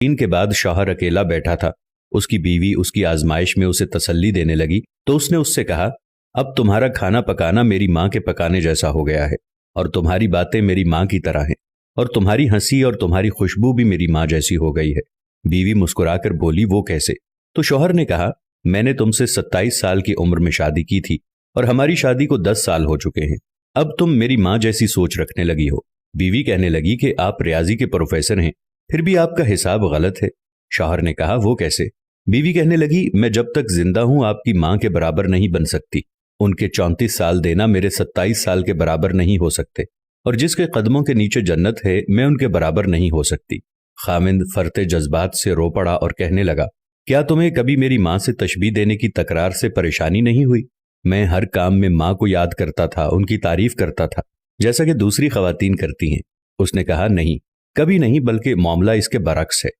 دن کے بعد شوہر اکیلا بیٹھا تھا۔ اس کی بیوی اس کی آزمائش میں اسے تسلی دینے لگی تو اس نے اس سے کہا، اب تمہارا کھانا پکانا میری ماں کے پکانے جیسا ہو گیا ہے، اور تمہاری باتیں میری ماں کی طرح ہیں، اور تمہاری ہنسی اور تمہاری خوشبو بھی میری ماں جیسی ہو گئی ہے۔ بیوی مسکرا کر بولی، وہ کیسے؟ تو شوہر نے کہا، میں نے تم سے 27 سال کی عمر میں شادی کی تھی اور ہماری شادی کو 10 سال ہو چکے ہیں، اب تم میری ماں جیسی سوچ رکھنے لگی ہو۔ بیوی کہنے لگی کہ آپ ریاضی کے پروفیسر ہیں، پھر بھی آپ کا حساب غلط ہے۔ شوہر نے کہا، وہ کیسے؟ بیوی کہنے لگی، میں جب تک زندہ ہوں آپ کی ماں کے برابر نہیں بن سکتی، ان کے 34 سال دینا میرے 27 سال کے برابر نہیں ہو سکتے، اور جس کے قدموں کے نیچے جنت ہے میں ان کے برابر نہیں ہو سکتی۔ خامند فرتے جذبات سے رو پڑا اور کہنے لگا، کیا تمہیں کبھی میری ماں سے تشبیہ دینے کی تکرار سے پریشانی نہیں ہوئی؟ میں ہر کام میں ماں کو یاد کرتا تھا، ان کی تعریف کرتا تھا، جیسا کہ دوسری خواتین کرتی ہیں۔ اس نے کہا، نہیں، کبھی نہیں، بلکہ معاملہ اس کے برعکس ہے۔